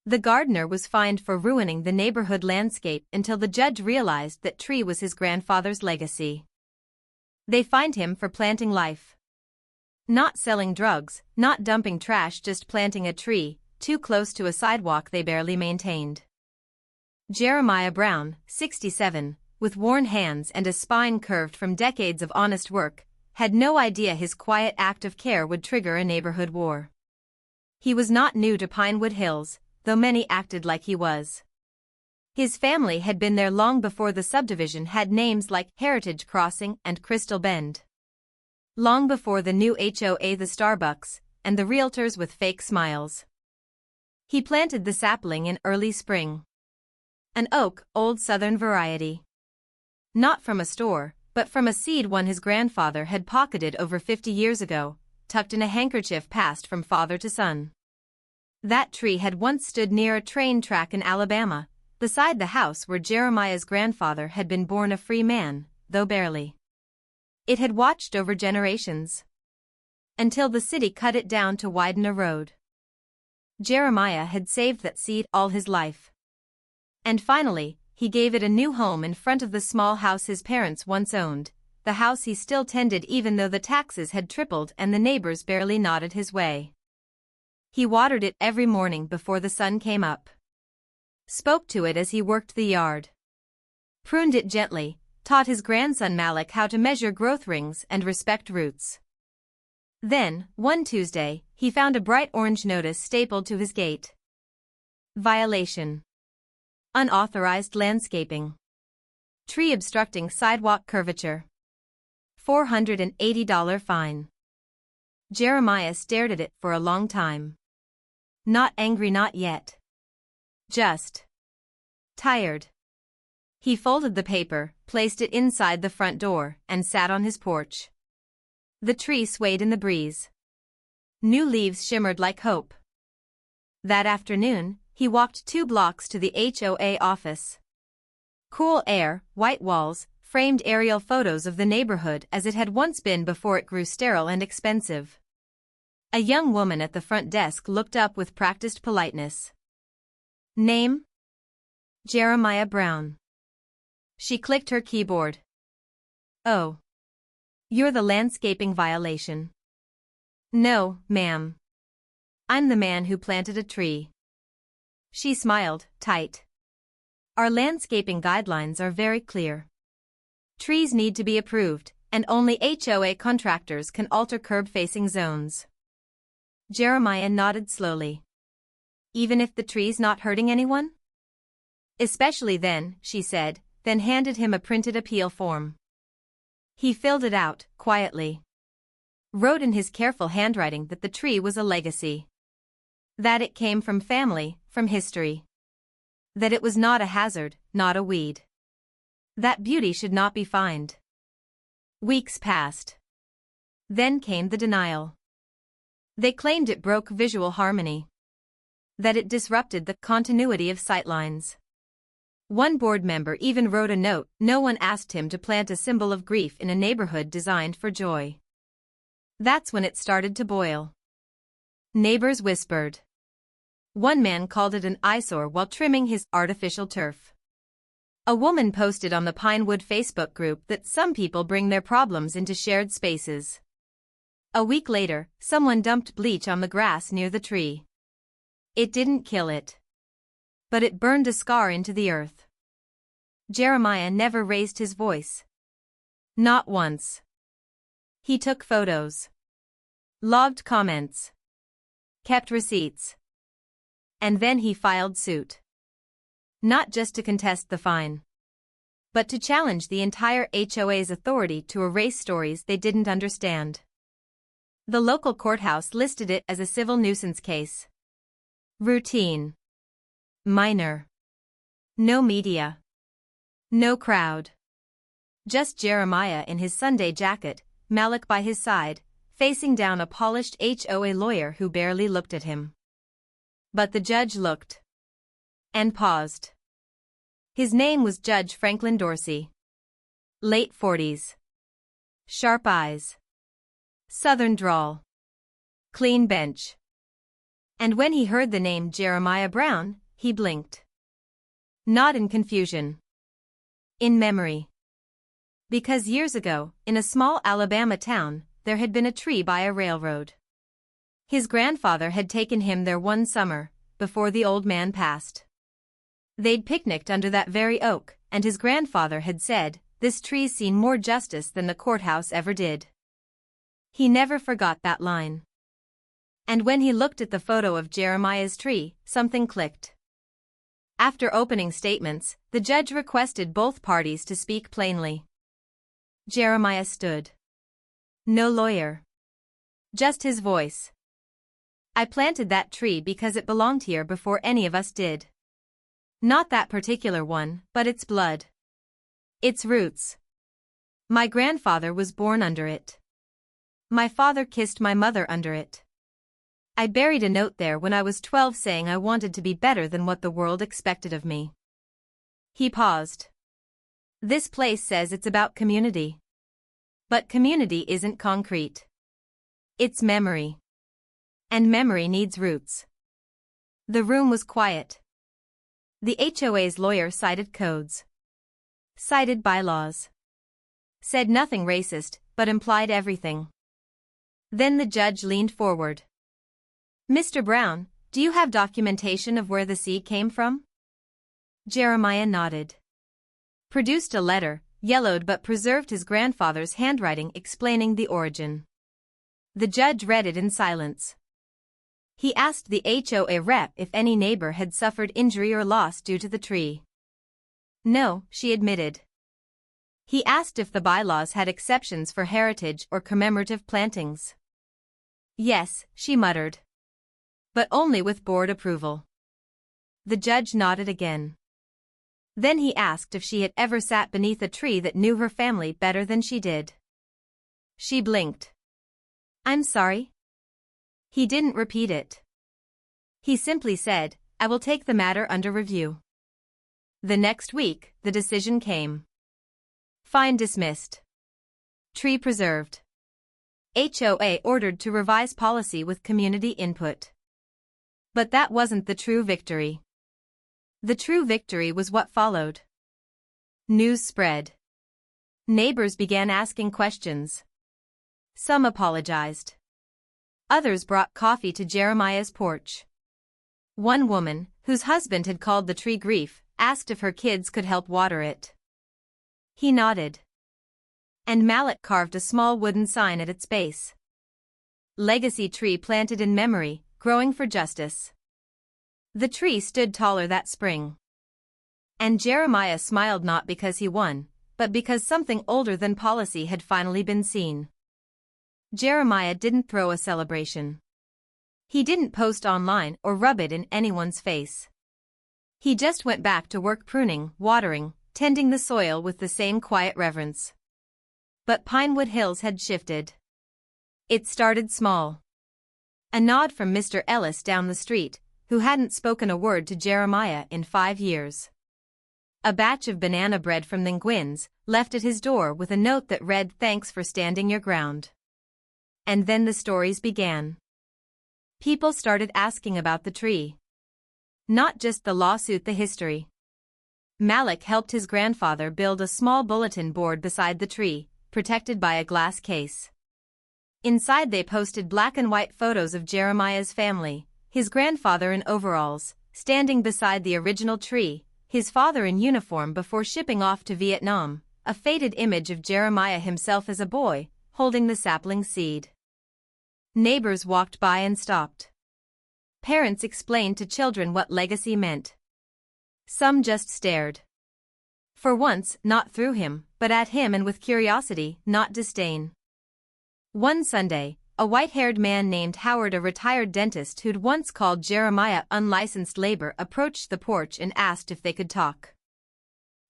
The gardener was fined for ruining the neighborhood landscape until the judge realized that tree was his grandfather's legacy. They fined him for planting life. Not selling drugs, not dumping trash, just planting a tree, too close to a sidewalk they barely maintained. Jeremiah Brown, 67, with worn hands and a spine curved from decades of honest work, had no idea his quiet act of care would trigger a neighborhood war. He was not new to Pinewood Hills, though many acted like he was. His family had been there long before the subdivision had names like Heritage Crossing and Crystal Bend. Long before the new HOA, the Starbucks, and the realtors with fake smiles. He planted the sapling in early spring. An oak, old Southern variety. Not from a store, but from a seed one his grandfather had pocketed over 50 years ago, tucked in a handkerchief passed from father to son. That tree had once stood near a train track in Alabama, beside the house where Jeremiah's grandfather had been born a free man, though barely. It had watched over generations. Until the city cut it down to widen a road. Jeremiah had saved that seed all his life. And finally, he gave it a new home in front of the small house his parents once owned, the house he still tended even though the taxes had tripled and the neighbors barely nodded his way. He watered it every morning before the sun came up. Spoke to it as he worked the yard. Pruned it gently, taught his grandson Malik how to measure growth rings and respect roots. Then, one Tuesday, he found a bright orange notice stapled to his gate. Violation. Unauthorized landscaping. Tree obstructing sidewalk curvature. $480 fine. Jeremiah stared at it for a long time. Not angry, not yet. Just tired. He folded the paper, placed it inside the front door, and sat on his porch. The tree swayed in the breeze. New leaves shimmered like hope. That afternoon, he walked 2 blocks to the HOA office. Cool air, white walls, framed aerial photos of the neighborhood as it had once been before it grew sterile and expensive. A young woman at the front desk looked up with practiced politeness. Name? Jeremiah Brown. She clicked her keyboard. Oh. You're the landscaping violation. No, ma'am. I'm the man who planted a tree. She smiled, tight. Our landscaping guidelines are very clear. Trees need to be approved, and only HOA contractors can alter curb-facing zones. Jeremiah nodded slowly. Even if the tree's not hurting anyone? Especially then, she said, then handed him a printed appeal form. He filled it out, quietly. Wrote in his careful handwriting that the tree was a legacy. That it came from family, from history. That it was not a hazard, not a weed. That beauty should not be fined. Weeks passed. Then came the denial. They claimed it broke visual harmony. That it disrupted the continuity of sightlines. One board member even wrote a note, no one asked him to plant a symbol of grief in a neighborhood designed for joy. That's when it started to boil. Neighbors whispered. One man called it an eyesore while trimming his artificial turf. A woman posted on the Pinewood Facebook group that some people bring their problems into shared spaces. A week later, someone dumped bleach on the grass near the tree. It didn't kill it. But it burned a scar into the earth. Jeremiah never raised his voice. Not once. He took photos. Logged comments. Kept receipts. And then he filed suit. Not just to contest the fine. But to challenge the entire HOA's authority to erase stories they didn't understand. The local courthouse listed it as a civil nuisance case. Routine. Minor. No media. No crowd. Just Jeremiah in his Sunday jacket, Malik by his side, facing down a polished HOA lawyer who barely looked at him. But the judge looked. And paused. His name was Judge Franklin Dorsey. Late 40s. Sharp eyes. Southern drawl. Clean bench. And when he heard the name Jeremiah Brown, he blinked. Not in confusion. In memory. Because years ago, in a small Alabama town, there had been a tree by a railroad. His grandfather had taken him there one summer, before the old man passed. They'd picnicked under that very oak, and his grandfather had said, "This tree's seen more justice than the courthouse ever did." He never forgot that line. And when he looked at the photo of Jeremiah's tree, something clicked. After opening statements, the judge requested both parties to speak plainly. Jeremiah stood. No lawyer. Just his voice. "I planted that tree because it belonged here before any of us did. Not that particular one, but its blood. Its roots. My grandfather was born under it. My father kissed my mother under it. I buried a note there when I was 12 saying I wanted to be better than what the world expected of me." He paused. "This place says it's about community. But community isn't concrete. It's memory. And memory needs roots." The room was quiet. The HOA's lawyer cited codes. Cited bylaws. Said nothing racist, but implied everything. Then the judge leaned forward. "Mr. Brown, do you have documentation of where the seed came from?" Jeremiah nodded. Produced a letter, yellowed but preserved his grandfather's handwriting explaining the origin. The judge read it in silence. He asked the HOA rep if any neighbor had suffered injury or loss due to the tree. No, she admitted. He asked if the bylaws had exceptions for heritage or commemorative plantings. Yes, she muttered. But only with board approval. The judge nodded again. Then he asked if she had ever sat beneath a tree that knew her family better than she did. She blinked. "I'm sorry?" He didn't repeat it. He simply said, "I will take the matter under review." The next week, the decision came. Fine dismissed. Tree preserved. HOA ordered to revise policy with community input. But that wasn't the true victory. The true victory was what followed. News spread. Neighbors began asking questions. Some apologized. Others brought coffee to Jeremiah's porch. One woman, whose husband had called the tree grief, asked if her kids could help water it. He nodded. And Mallet carved a small wooden sign at its base. Legacy tree planted in memory, growing for justice. The tree stood taller that spring. And Jeremiah smiled not because he won, but because something older than policy had finally been seen. Jeremiah didn't throw a celebration. He didn't post online or rub it in anyone's face. He just went back to work pruning, watering, tending the soil with the same quiet reverence. But Pinewood Hills had shifted. It started small. A nod from Mr. Ellis down the street, who hadn't spoken a word to Jeremiah in 5 years. A batch of banana bread from Linguin's, left at his door with a note that read, "Thanks for standing your ground." And then the stories began. People started asking about the tree. Not just the lawsuit, the history. Malik helped his grandfather build a small bulletin board beside the tree, protected by a glass case. Inside they posted black and white photos of Jeremiah's family, his grandfather in overalls, standing beside the original tree, his father in uniform before shipping off to Vietnam, a faded image of Jeremiah himself as a boy, holding the sapling seed. Neighbors walked by and stopped. Parents explained to children what legacy meant. Some just stared. For once, not through him, but at him, and with curiosity, not disdain. One Sunday, a white-haired man named Howard, a retired dentist who'd once called Jeremiah unlicensed labor, approached the porch and asked if they could talk.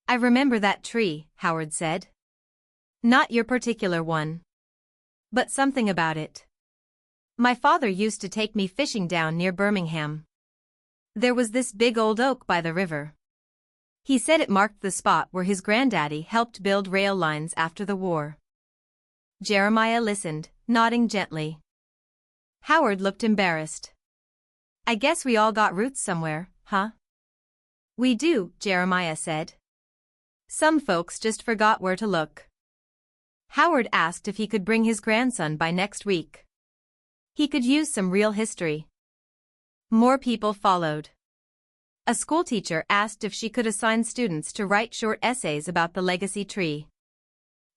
"I remember that tree," Howard said. "Not your particular one. But something about it. My father used to take me fishing down near Birmingham. There was this big old oak by the river. He said it marked the spot where his granddaddy helped build rail lines after the war." Jeremiah listened, nodding gently. Howard looked embarrassed. I guess we all got roots somewhere, huh? We do, Jeremiah said. Some folks just forgot where to look. Howard asked if he could bring his grandson by next week. He could use some real history. More people followed. A schoolteacher asked if she could assign students to write short essays about the legacy tree.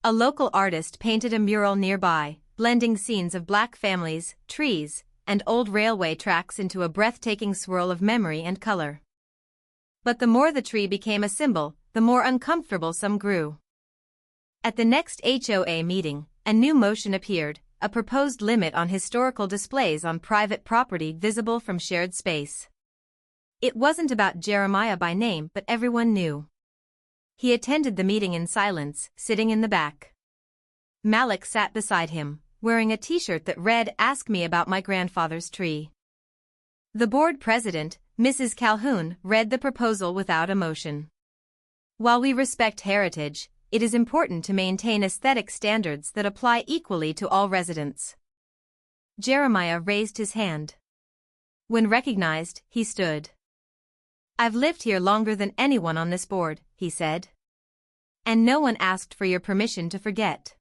A local artist painted a mural nearby, blending scenes of Black families, trees, and old railway tracks into a breathtaking swirl of memory and color. But the more the tree became a symbol, the more uncomfortable some grew. At the next HOA meeting, a new motion appeared, a proposed limit on historical displays on private property visible from shared space. It wasn't about Jeremiah by name, but everyone knew. He attended the meeting in silence, sitting in the back. Malik sat beside him, wearing a t-shirt that read, "Ask me about my grandfather's tree." The board president, Mrs. Calhoun, read the proposal without emotion. While we respect heritage, it is important to maintain aesthetic standards that apply equally to all residents. Jeremiah raised his hand. When recognized, he stood. "I've lived here longer than anyone on this board," he said. "And no one asked for your permission to forget.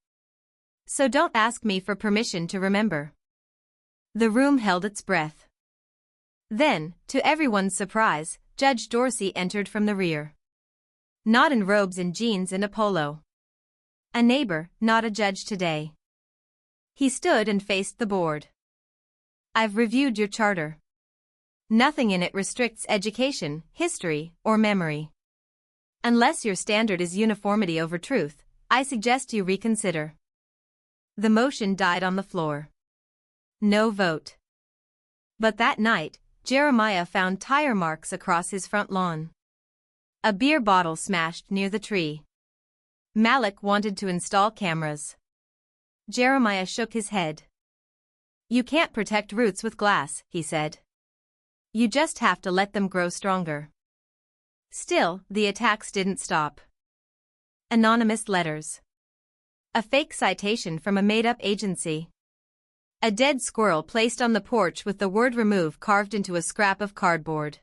So don't ask me for permission to remember." The room held its breath. Then, to everyone's surprise, Judge Dorsey entered from the rear. Not in robes and jeans and a polo. A neighbor, not a judge today. He stood and faced the board. "I've reviewed your charter. Nothing in it restricts education, history, or memory. Unless your standard is uniformity over truth, I suggest you reconsider." The motion died on the floor. No vote. But that night, Jeremiah found tire marks across his front lawn. A beer bottle smashed near the tree. Malik wanted to install cameras. Jeremiah shook his head. "You can't protect roots with glass," he said. "You just have to let them grow stronger." Still, the attacks didn't stop. Anonymous letters. A fake citation from a made-up agency. A dead squirrel placed on the porch with the word "remove" carved into a scrap of cardboard.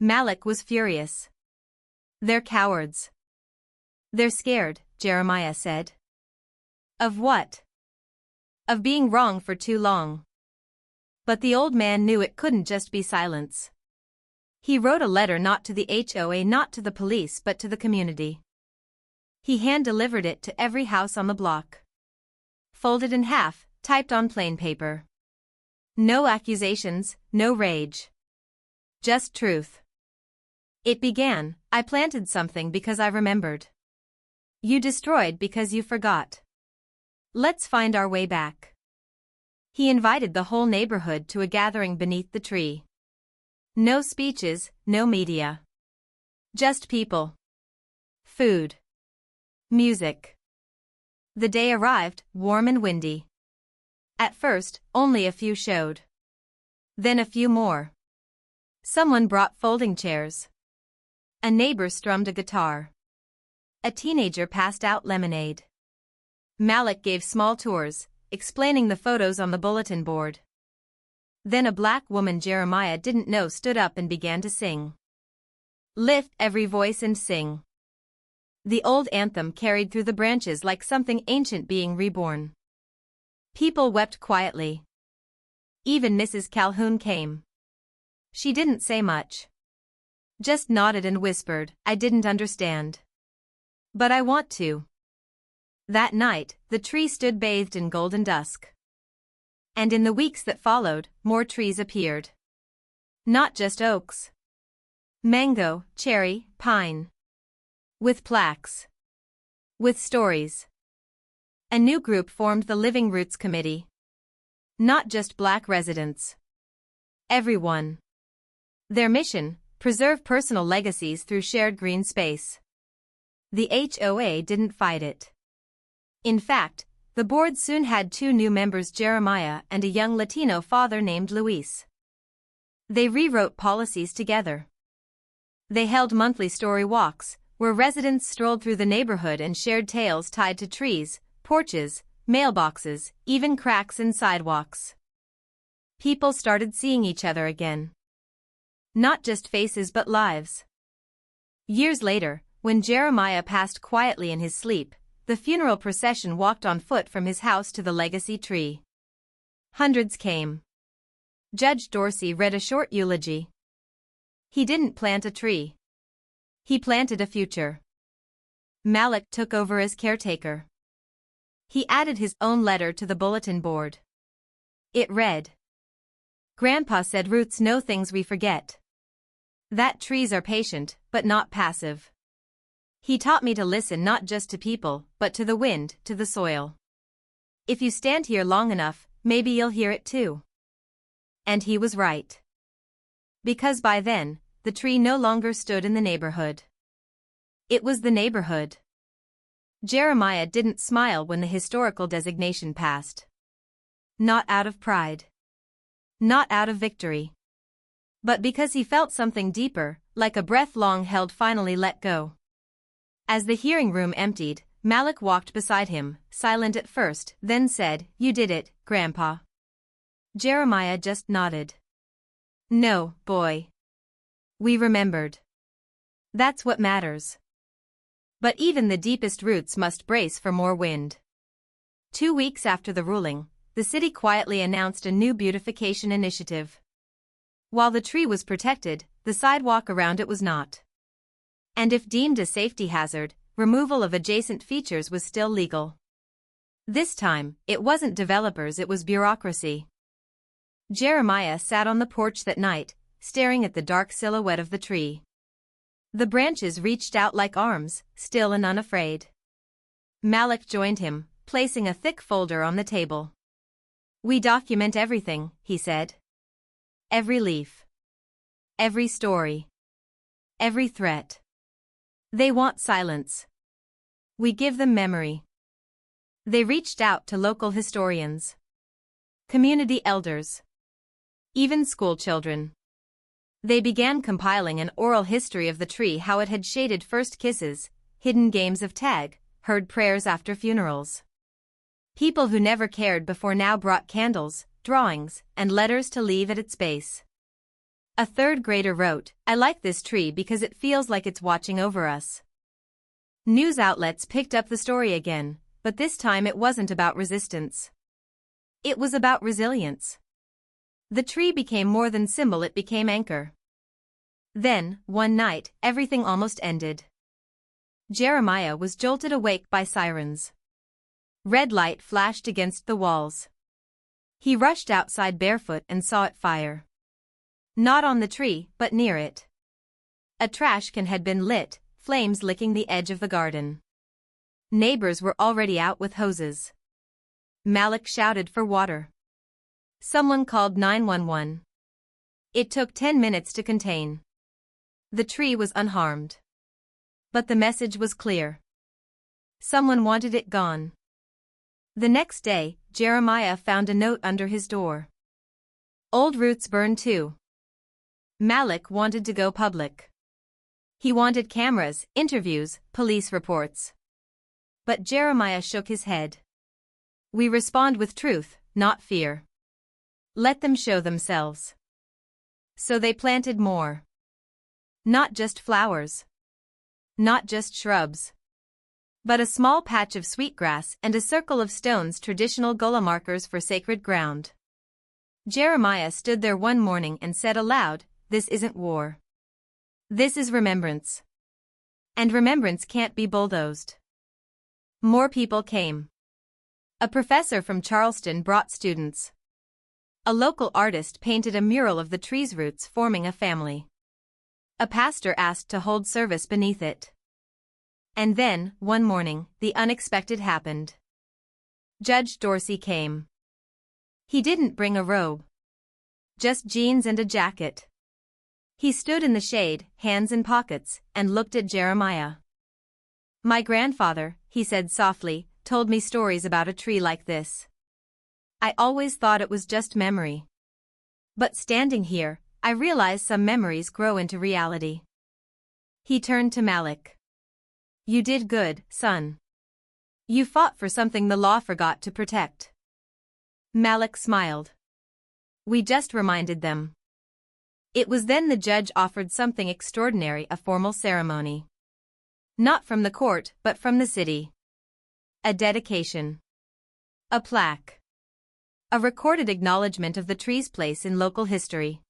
Malik was furious. "They're cowards. They're scared," Jeremiah said. "Of what?" "Of being wrong for too long." But the old man knew it couldn't just be silence. He wrote a letter not to the HOA, not to the police, but to the community. He hand-delivered it to every house on the block. Folded in half, typed on plain paper. No accusations, no rage. Just truth. It began, "I planted something because I remembered. You destroyed because you forgot. Let's find our way back." He invited the whole neighborhood to a gathering beneath the tree. No speeches, no media. Just people. Food. Music. The day arrived, warm and windy. At first, only a few showed. Then a few more. Someone brought folding chairs. A neighbor strummed a guitar. A teenager passed out lemonade. Malik gave small tours, explaining the photos on the bulletin board. Then a black woman Jeremiah didn't know stood up and began to sing. "Lift every voice and sing." The old anthem carried through the branches like something ancient being reborn. People wept quietly. Even Mrs. Calhoun came. She didn't say much. Just nodded and whispered, "I didn't understand. But I want to." That night, the tree stood bathed in golden dusk. And in the weeks that followed, more trees appeared. Not just oaks. Mango, cherry, pine. With plaques. With stories. A new group formed the Living Roots Committee. Not just Black residents. Everyone. Their mission, preserve personal legacies through shared green space. The HOA didn't fight it. In fact, the board soon had two new members, Jeremiah and a young Latino father named Luis. They rewrote policies together. They held monthly story walks, where residents strolled through the neighborhood and shared tales tied to trees, porches, mailboxes, even cracks in sidewalks. People started seeing each other again. Not just faces but lives. Years later, when Jeremiah passed quietly in his sleep, the funeral procession walked on foot from his house to the legacy tree. Hundreds came. Judge Dorsey read a short eulogy. He didn't plant a tree. He planted a future. Malik took over as caretaker. He added his own letter to the bulletin board. It read, "Grandpa said roots know things we forget. That trees are patient, but not passive. He taught me to listen not just to people, but to the wind, to the soil. If you stand here long enough, maybe you'll hear it too." And he was right. Because by then, the tree no longer stood in the neighborhood. It was the neighborhood. Jeremiah didn't smile when the historical designation passed. Not out of pride. Not out of victory. But because he felt something deeper, like a breath long held finally let go. As the hearing room emptied, Malik walked beside him, silent at first, then said, "You did it, Grandpa." Jeremiah just nodded. "No, boy. We remembered. That's what matters." But even the deepest roots must brace for more wind. 2 weeks after the ruling, the city quietly announced a new beautification initiative. While the tree was protected, the sidewalk around it was not. And if deemed a safety hazard, removal of adjacent features was still legal. This time, it wasn't developers, it was bureaucracy. Jeremiah sat on the porch that night, staring at the dark silhouette of the tree. The branches reached out like arms, still and unafraid. Malik joined him, placing a thick folder on the table. "We document everything," he said. "Every leaf. Every story. Every threat. They want silence. We give them memory." They reached out to local historians, community elders, even school children. They began compiling an oral history of the tree, how it had shaded first kisses, hidden games of tag, heard prayers after funerals. People who never cared before now brought candles, drawings, and letters to leave at its base. A third grader wrote, "I like this tree because it feels like it's watching over us." News outlets picked up the story again, but this time it wasn't about resistance. It was about resilience. The tree became more than symbol, it became anchor. Then, one night, everything almost ended. Jeremiah was jolted awake by sirens. Red light flashed against the walls. He rushed outside barefoot and saw it fire. Not on the tree, but near it. A trash can had been lit, flames licking the edge of the garden. Neighbors were already out with hoses. Malik shouted for water. Someone called 911. It took 10 minutes to contain. The tree was unharmed. But the message was clear. Someone wanted it gone. The next day, Jeremiah found a note under his door. "Old roots burn too." Malik wanted to go public. He wanted cameras, interviews, police reports. But Jeremiah shook his head. "We respond with truth, not fear. Let them show themselves." So they planted more. Not just flowers. Not just shrubs. But a small patch of sweetgrass and a circle of stones, traditional Gullah markers for sacred ground. Jeremiah stood there one morning and said aloud, "This isn't war. This is remembrance. And remembrance can't be bulldozed." More people came. A professor from Charleston brought students. A local artist painted a mural of the tree's roots forming a family. A pastor asked to hold service beneath it. And then, one morning, the unexpected happened. Judge Dorsey came. He didn't bring a robe. Just jeans and a jacket. He stood in the shade, hands in pockets, and looked at Jeremiah. "My grandfather," he said softly, "told me stories about a tree like this. I always thought it was just memory. But standing here, I realize some memories grow into reality." He turned to Malik. "You did good, son. You fought for something the law forgot to protect." Malik smiled. We just reminded them. It was then the judge offered something extraordinary, a formal ceremony. Not from the court, but from the city. A dedication. A plaque. A recorded acknowledgement of the tree's place in local history.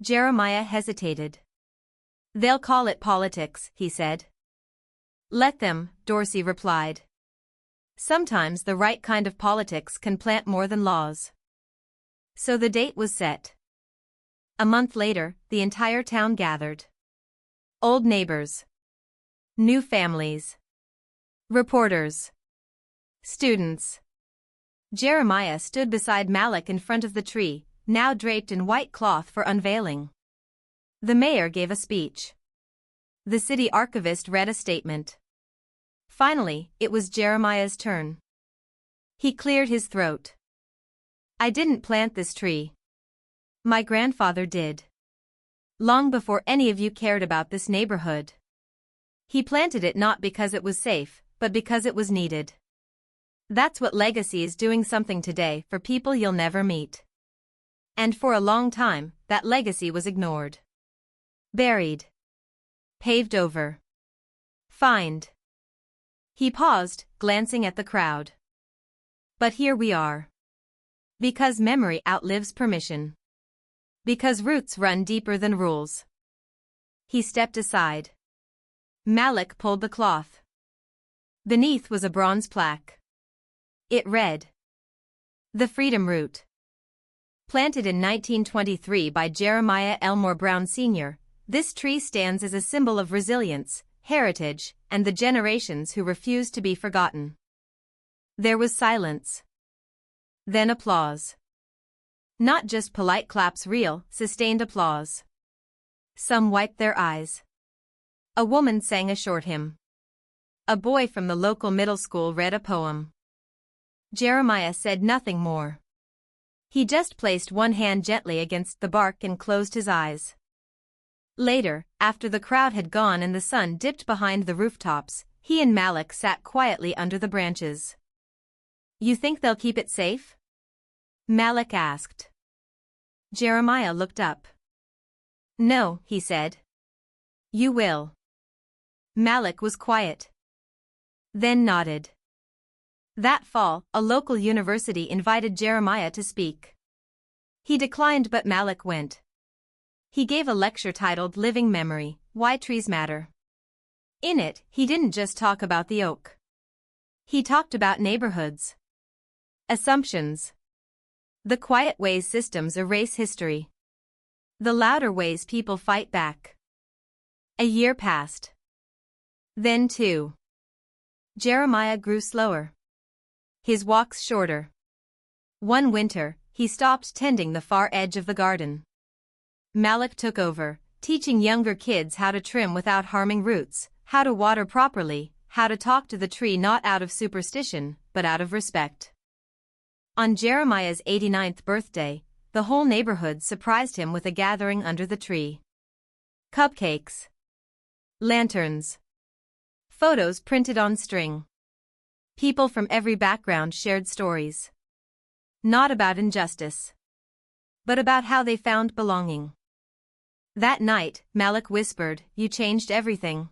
Jeremiah hesitated. They'll call it politics, he said. Let them, Dorsey replied. Sometimes the right kind of politics can plant more than laws. So the date was set. A month later, the entire town gathered. Old neighbors. New families. Reporters. Students. Jeremiah stood beside Malik in front of the tree, now draped in white cloth for unveiling. The mayor gave a speech. The city archivist read a statement. Finally, it was Jeremiah's turn. He cleared his throat. I didn't plant this tree. My grandfather did. Long before any of you cared about this neighborhood. He planted it not because it was safe, but because it was needed. That's what legacy is, doing something today for people you'll never meet. And for a long time, that legacy was ignored. Buried. Paved over. Fined. He paused, glancing at the crowd. But here we are. Because memory outlives permission. Because roots run deeper than rules. He stepped aside. Malik pulled the cloth. Beneath was a bronze plaque. It read, The Freedom Root. Planted in 1923 by Jeremiah Elmore Brown Sr., this tree stands as a symbol of resilience, heritage, and the generations who refuse to be forgotten. There was silence. Then applause. Not just polite claps, real, sustained applause. Some wiped their eyes. A woman sang a short hymn. A boy from the local middle school read a poem. Jeremiah said nothing more. He just placed one hand gently against the bark and closed his eyes. Later, after the crowd had gone and the sun dipped behind the rooftops, he and Malik sat quietly under the branches. You think they'll keep it safe? Malik asked. Jeremiah looked up. No, he said. You will. Malik was quiet. Then nodded. That fall, a local university invited Jeremiah to speak. He declined, but Malik went. He gave a lecture titled Living Memory, Why Trees Matter. In it, he didn't just talk about the oak. He talked about neighborhoods. Assumptions. The quiet ways systems erase history. The louder ways people fight back. A year passed. Then 2. Jeremiah grew slower. His walks shorter. One winter, he stopped tending the far edge of the garden. Malik took over, teaching younger kids how to trim without harming roots, how to water properly, how to talk to the tree not out of superstition, but out of respect. On Jeremiah's 89th birthday, the whole neighborhood surprised him with a gathering under the tree. Cupcakes. Lanterns. Photos printed on string. People from every background shared stories. Not about injustice, but about how they found belonging. That night, Malik whispered, You changed everything.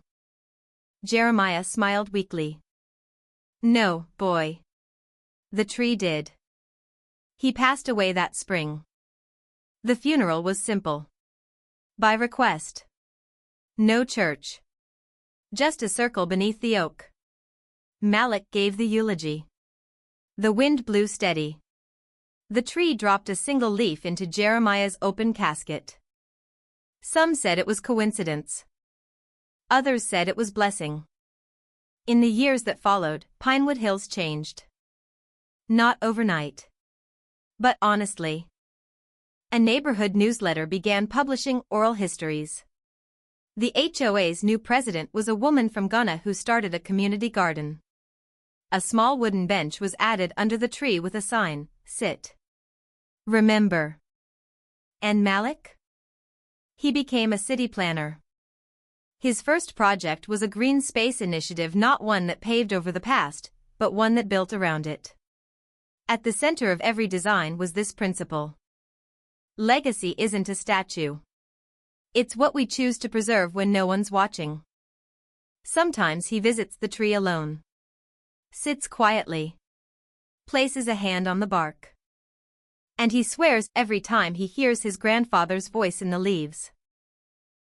Jeremiah smiled weakly. No, boy. The tree did. He passed away that spring. The funeral was simple. By request. No church. Just a circle beneath the oak. Malik gave the eulogy. The wind blew steady. The tree dropped a single leaf into Jeremiah's open casket. Some said it was coincidence. Others said it was blessing. In the years that followed, Pinewood Hills changed. Not overnight. But honestly. A neighborhood newsletter began publishing oral histories. The HOA's new president was a woman from Ghana who started a community garden. A small wooden bench was added under the tree with a sign, Sit. Remember. And Malik? He became a city planner. His first project was a green space initiative, not one that paved over the past, but one that built around it. At the center of every design was this principle. Legacy isn't a statue. It's what we choose to preserve when no one's watching. Sometimes he visits the tree alone. Sits quietly. Places a hand on the bark. And he swears every time he hears his grandfather's voice in the leaves.